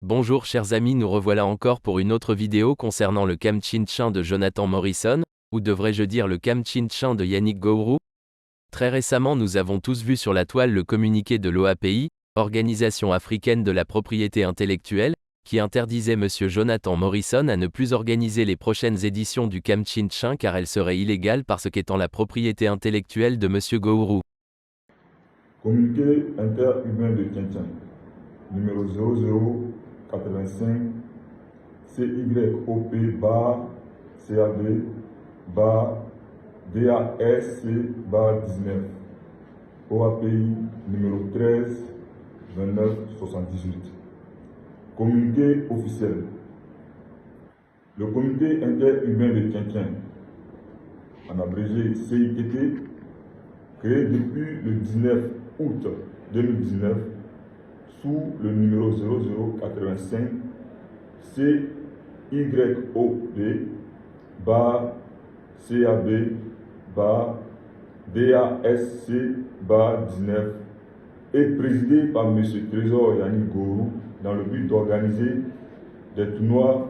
Bonjour chers amis, nous revoilà encore pour une autre vidéo concernant le Kamtchin-Tchin de Jonathan Morrison, ou devrais-je dire le Kamtchin-Tchin de Yannick Gowrou. Très récemment nous avons tous vu sur la toile le communiqué de l'OAPI, Organisation africaine de la propriété intellectuelle, qui interdisait M. Jonathan Morrison à ne plus organiser les prochaines éditions du Kamtchin-Tchin car elles seraient illégales parce qu'étant la propriété intellectuelle de M. Gowrou. Communiqué interurbain de Tchin-Tchin, numéro 0085 CYOP bar CAB bar DASC bar 19 OAPI numéro 13 29 78. Communiqué officiel. Le comité interurbain de Tchin-Tchin, en abrégé CITT, créé depuis le 19 août 2019 sous le numéro 0085 CYOB bar CAB bar DASC bar 19 est présidé par M. Trésor Yannick Gowrou dans le but d'organiser des tournois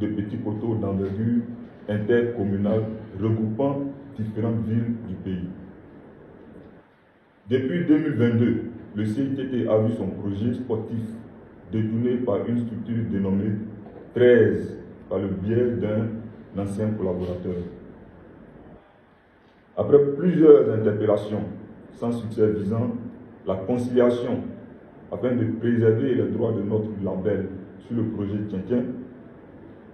de petits poteaux d'envergure intercommunale regroupant différentes villes du pays. Depuis 2022, le CITT a vu son projet sportif détourné par une structure dénommée 13 par le biais d'un ancien collaborateur. Après plusieurs interpellations sans succès visant la conciliation afin de préserver les droits de notre label sur le projet Tchin-Tchin,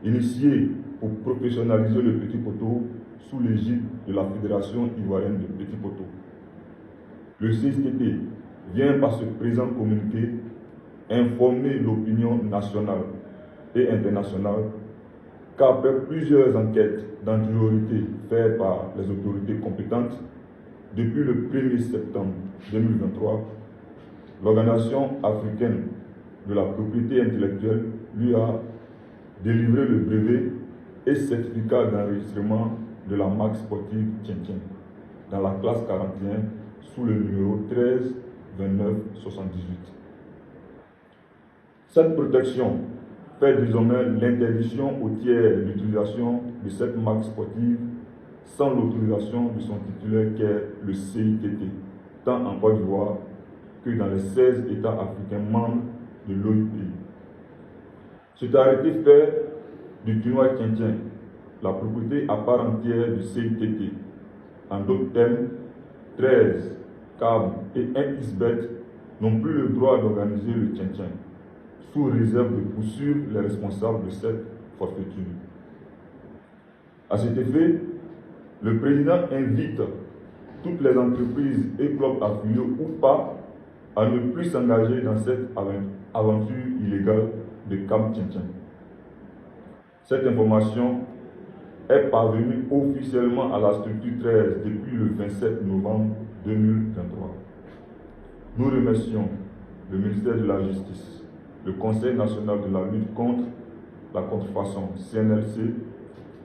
initié pour professionnaliser le petit poteau sous l'égide de la Fédération ivoirienne de petits poteaux. Le CITT vient par ce présent communiqué informer l'opinion nationale et internationale qu'après plusieurs enquêtes d'antériorité faites par les autorités compétentes, depuis le 1er septembre 2023, l'Organisation africaine de la propriété intellectuelle lui a délivré le brevet et certificat d'enregistrement de la marque sportive Tchin-Tchin dans la classe 41 sous le numéro 13 29 78. Cette protection fait désormais l'interdiction aux tiers d'utilisation de cette marque sportive sans l'autorisation de son titulaire qu'est le CITT, tant en Côte d'Ivoire que dans les 16 États africains membres de l'OIP. Cet arrêté fait du tournoi Tchin-Tchin la propriété à part entière du CITT. En d'autres termes, 13, CAB et 1xBet n'ont plus le droit d'organiser le Tchin-Tchin, sous réserve de poursuivre les responsables de cette forfaiture. À cet effet, le président invite toutes les entreprises et clubs affiliés ou pas à ne plus s'engager dans cette aventure illégale de CAB Tchin-Tchin. Cette information est parvenue officiellement à la structure 13 depuis le 27 novembre 2023. Nous remercions le ministère de la Justice, le Conseil national de la lutte contre la contrefaçon CNLC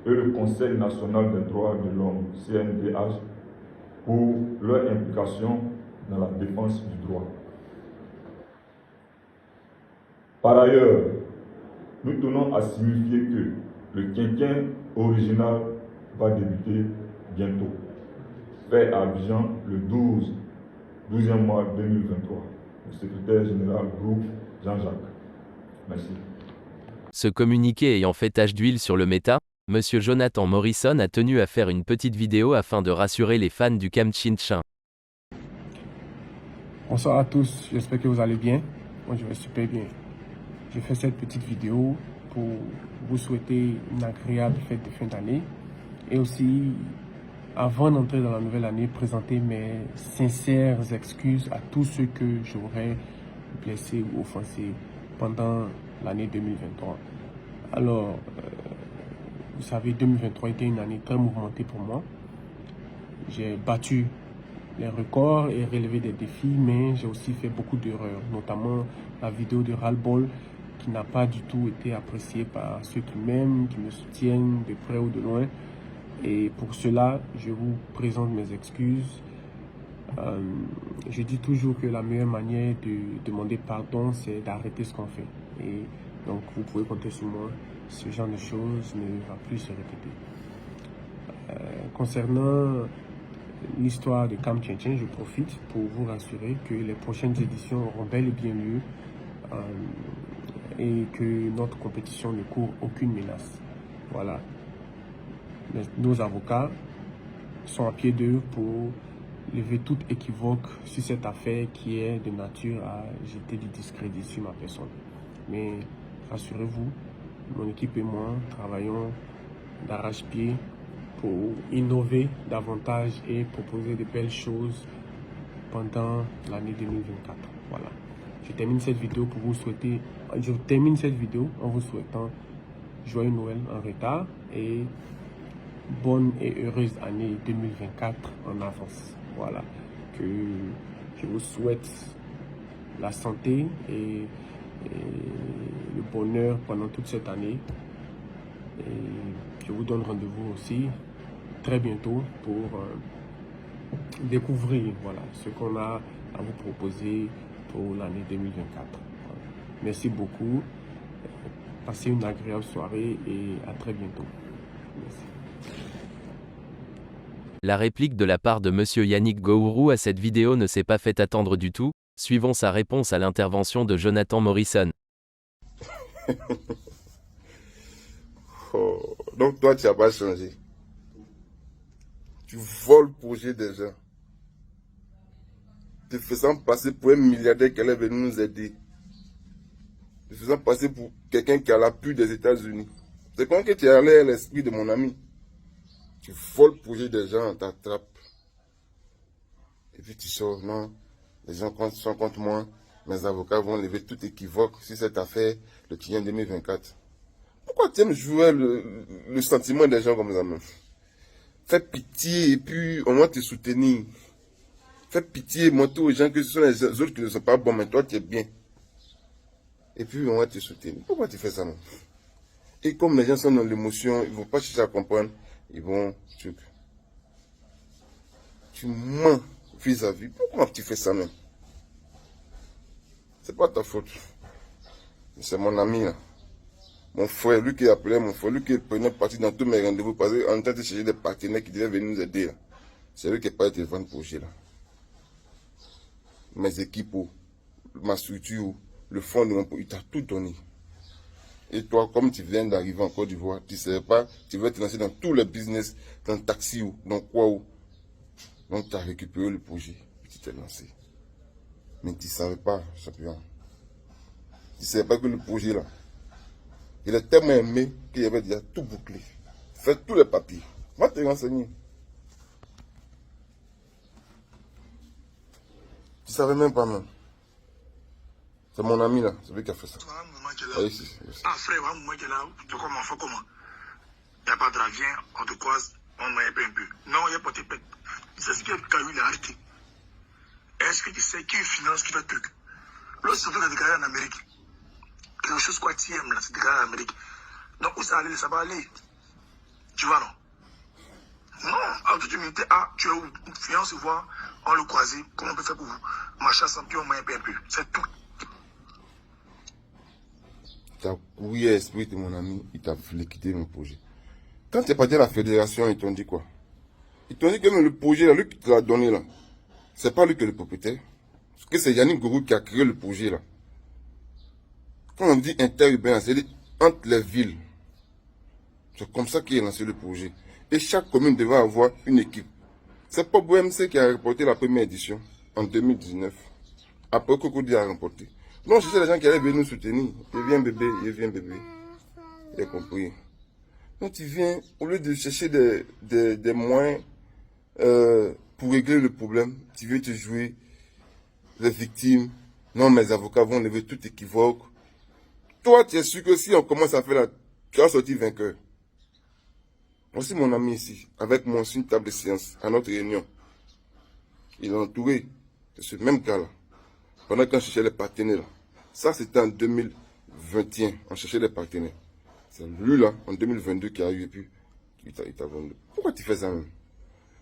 et le Conseil national des droits de l'homme CNDH pour leur implication dans la défense du droit. Par ailleurs, nous tenons à signifier que le Tchin-Tchin original va débuter bientôt, fait à Abidjan le 12e mois 2023. Le secrétaire général groupe Jean-Jacques. Merci. Ce communiqué ayant fait tache d'huile sur le méta, M. Jonathan Morrison a tenu à faire une petite vidéo afin de rassurer les fans du Kamtchin-Tchin. Bonsoir à tous, j'espère que vous allez bien. Moi je vais super bien. J'ai fait cette petite vidéo pour vous souhaiter une agréable fête de fin d'année et aussi, avant d'entrer dans la nouvelle année, présenter mes sincères excuses à tous ceux que j'aurais blessés ou offensés pendant l'année 2023. Alors, vous savez, 2023 était une année très mouvementée pour moi. J'ai battu les records et relevé des défis, mais j'ai aussi fait beaucoup d'erreurs, notamment la vidéo de ras-le-bol qui n'a pas du tout été appréciée par ceux qui m'aiment, qui me soutiennent de près ou de loin. Et pour cela, je vous présente mes excuses. Je dis toujours que la meilleure manière de demander pardon, c'est d'arrêter ce qu'on fait. Et Donc vous pouvez compter sur moi. Ce genre de choses ne va plus se répéter. Concernant l'histoire de Kam Tien Tien, je profite pour vous rassurer que les prochaines éditions auront bel et bien lieu et que notre compétition ne court aucune menace. Voilà. Nos avocats sont à pied d'œuvre pour lever toute équivoque sur cette affaire qui est de nature à jeter du discrédit sur ma personne. Mais rassurez-vous, mon équipe et moi travaillons d'arrache-pied pour innover davantage et proposer de belles choses pendant l'année 2024. Voilà. Je termine cette vidéo en vous souhaitant joyeux Noël en retard et bonne et heureuse année 2024 en avance. Voilà. Que je vous souhaite la santé et le bonheur pendant toute cette année. Et je vous donne rendez-vous aussi très bientôt pour découvrir voilà, ce qu'on a à vous proposer pour l'année 2024. Voilà. Merci beaucoup. Passez une agréable soirée et à très bientôt. Merci. La réplique de la part de Monsieur Yannick Gourou à cette vidéo ne s'est pas fait attendre du tout. Suivons sa réponse à l'intervention de Jonathan Morrison. Oh, donc toi, tu n'as pas changé. Tu voles le projet des gens. Te faisant passer pour un milliardaire qui allait venir nous aider. Te faisant passer pour quelqu'un qui a l'appui des États-Unis. C'est quand que tu es allé à l'esprit de mon ami. Tu voles le projet des gens, on t'attrape. Et puis tu sors, non, les gens sont contre moi. Mes avocats vont lever tout équivoque sur cette affaire, le client 2024. Pourquoi tu aimes jouer le sentiment des gens comme ça, même? Fais pitié et puis on va te soutenir. Fais pitié, montrer aux gens que ce sont les autres qui ne sont pas bons, mais toi tu es bien. Et puis on va te soutenir. Pourquoi tu fais ça, non? Et comme les gens sont dans l'émotion, ils ne vont pas chercher à comprendre, ils vont... Tu mens vis-à-vis. Pourquoi tu fais ça, même? C'est pas ta faute. C'est mon ami, là. Mon frère, lui qui appelait mon frère, lui qui prenait partie dans tous mes rendez-vous, parce qu'on est en train de chercher des partenaires qui devaient venir nous aider. C'est lui qui est parti devant le projet, là. Mes équipes, ma structure, le fond de mon projet, il t'a tout donné. Et toi, comme tu viens d'arriver en Côte d'Ivoire, tu ne sais pas, tu vas te lancer dans tous les business, dans le taxi ou dans quoi ou. Donc tu as récupéré le projet, et tu t'es lancé. Mais tu ne savais pas, champion. Tu ne savais pas que le projet là, il est tellement aimé qu'il y avait déjà tout bouclé. Fais tous les papiers. Va te renseigner. Tu ne savais même pas même. C'est mon ami là, c'est lui qui a fait ça. Ah, ici, ici. Ah frère, un moment qui est là, tu comment, faut comment? Il n'y a pas de ravien, on te croise, on m'a un peu. Non, il n'y a pas de pète. C'est ce qui a eu l'arrêté. Est-ce que tu sais qui finance, qui fait le truc? Lorsque ça fait déclarer en Amérique, quelque chose quoi tu aimes là, c'est déclaré en Amérique. Donc où ça allait, ça va aller. Tu vois non? Non, en toute humilité, ah, tu es où? Finance, voir, on le croise, comment on peut faire pour vous? Machin sans pied, on m'a un peu. C'est tout. Tu as couillé l'esprit de mon ami, il t'a voulu quitter mon projet. Quand tu es parti à la fédération, ils t'ont dit quoi? Ils t'ont dit que même le projet, là, lui qui te l'a donné là, c'est pas lui qui est le propriétaire. Parce que c'est Yannick Gourou qui a créé le projet là. Quand on dit interurbain, c'est entre les villes. C'est comme ça qu'il a lancé le projet. Et chaque commune devait avoir une équipe. C'est pas BOMC qui a remporté la première édition en 2019. Après Cocody a remporté. Non, c'est les gens qui allaient venir nous soutenir. Il vient bébé, il vient bébé. Il a compris. Donc tu viens, au lieu de chercher des moyens pour régler le problème, tu viens te jouer les victimes. Non, mes avocats vont lever tout équivoque. Toi, tu es sûr que si on commence à faire là, tu vas sortir vainqueur. Voici mon ami ici, avec moi sur une table de séance, à notre réunion. Il est entouré de ce même gars-là. Pendant qu'on cherchait les partenaires. Ça, c'était en 2021. On cherchait les partenaires. C'est lui là, en 2022, qui a eu et puis il t'a vendu. Pourquoi tu fais ça même?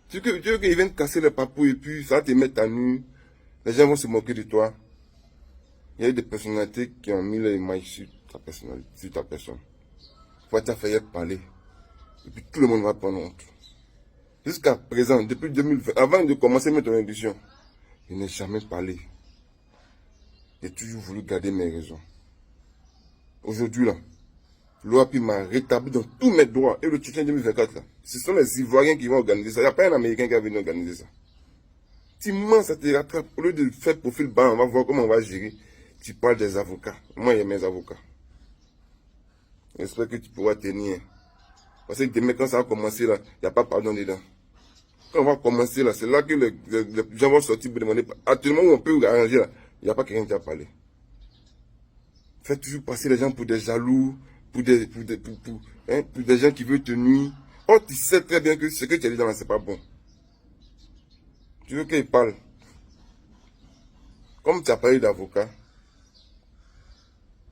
Tu veux qu'il vienne casser les papous et puis ça va te mettre à nu. Les gens vont se moquer de toi. Il y a eu des personnalités qui ont mis les mailles sur ta personnalité, sur ta personne. Faut t'as fait parler. Et puis tout le monde va prendre honte. Jusqu'à présent, depuis 2020, avant de commencer mes édition, je n'ai jamais parlé. J'ai toujours voulu garder mes raisons. Aujourd'hui, là, l'OAP m'a rétabli dans tous mes droits. Et le Tchétchène 2024, là, ce sont les Ivoiriens qui vont organiser ça. Il n'y a pas un Américain qui va venir organiser ça. Tu mens, ça te rattrape. Au lieu de faire profil bas, on va voir comment on va gérer. Tu parles des avocats. Moi, il y a mes avocats. J'espère que tu pourras tenir. Parce que demain, quand ça va commencer, là, il n'y a pas pardon dedans. Quand on va commencer, là, c'est là que les gens vont sortir pour demander. Actuellement, où on peut arranger, là, il n'y a pas quelqu'un qui a parlé. Faites toujours passer les gens pour des jaloux, pour des gens qui veulent te nuire. Oh, tu sais très bien que ce que tu as dit là, c'est pas bon. Tu veux qu'ils parlent. Comme tu as parlé d'avocat,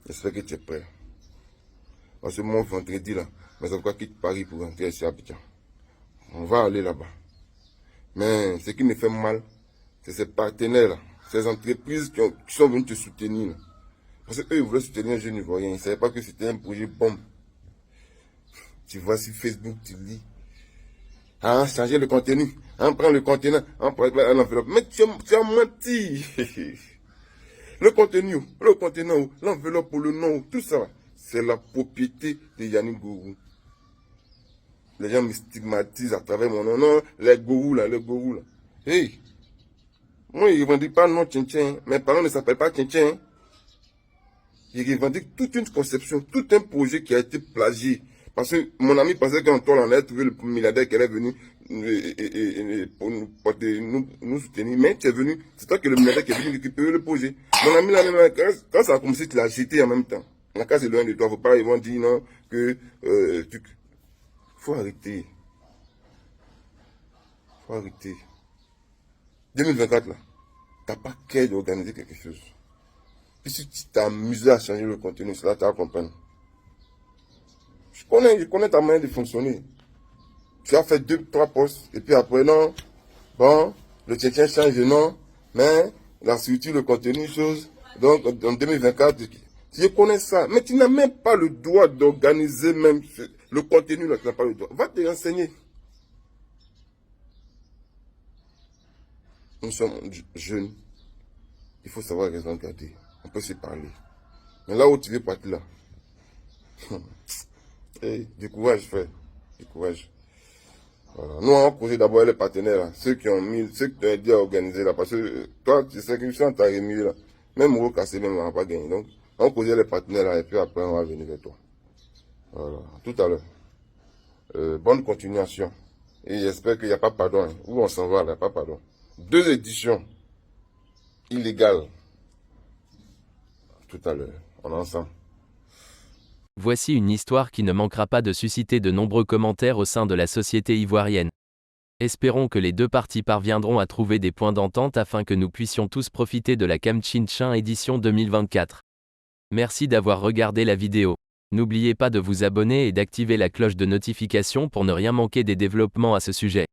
j'espère que tu es prêt. Parce que mon vendredi, là, mes avocats quittent Paris pour rentrer ici à Abidjan. On va aller là-bas. Mais ce qui me fait mal, c'est ces partenaires-là, ces entreprises qui sont venus te soutenir. Là. Parce qu'eux, ils voulaient soutenir un jeune Ivoirien. Ils ne savaient pas que c'était un projet bombe. Tu vois sur Facebook, tu lis. Ah, changer le contenu. On prend le contenant, on prend l'enveloppe. Mais tu as menti. Le contenu, le contenant, l'enveloppe pour le nom, tout ça, c'est la propriété de Yannick Gourou. Les gens me stigmatisent à travers mon nom. Non, les gourous là, les gourous là. Hey, moi, ils ne revendiquent pas non Tchétchène. Mes parents ne s'appellent pas Tchétchène. Ils revendiquent toute une conception, tout un projet qui a été plagié. Parce que mon ami pensait qu'en temps, on allait trouver le milliardaire qui allait venir pour nous soutenir. Mais tu es venu, c'est toi qui es le milliardaire qui est venu récupérer le projet. Mon ami, là, même, quand ça a commencé, tu l'as jeté en même temps. La case est loin de toi, faut pas, ils vont dire non, que faut arrêter. Faut arrêter. 2024, là, t'as pas qu'à d'organiser quelque chose. Puis si tu t'es amusé à changer le contenu, c'est là que tu vas comprendre. Je connais ta manière de fonctionner. Tu as fait 2-3 postes, et puis après, non, bon, le Tchétchène change de nom, mais la structure, le contenu, chose, donc en 2024, je connais ça, mais tu n'as même pas le droit d'organiser même le contenu, là, tu n'as pas le droit. Va te renseigner. Nous sommes jeunes, il faut savoir raison garder, on peut se parler. Mais là où tu veux partir là, hey, du courage, frère, du courage. Voilà. Nous, on causé d'abord les partenaires, là, ceux qui ont aidé à organiser là, parce que toi, tu sais que si on t'a remis là, même au cassé, même on n'a pas gagné. Donc, on causait les partenaires là, et puis après, on va venir vers toi. Voilà, tout à l'heure. Bonne continuation. Et j'espère qu'il n'y a pas pardon. Hein. Où on s'en va, il n'y a pas pardon. 2 éditions illégales. Tout à l'heure, on est ensemble. Voici une histoire qui ne manquera pas de susciter de nombreux commentaires au sein de la société ivoirienne. Espérons que les deux parties parviendront à trouver des points d'entente afin que nous puissions tous profiter de la Kamtchin-Chin édition 2024. Merci d'avoir regardé la vidéo. N'oubliez pas de vous abonner et d'activer la cloche de notification pour ne rien manquer des développements à ce sujet.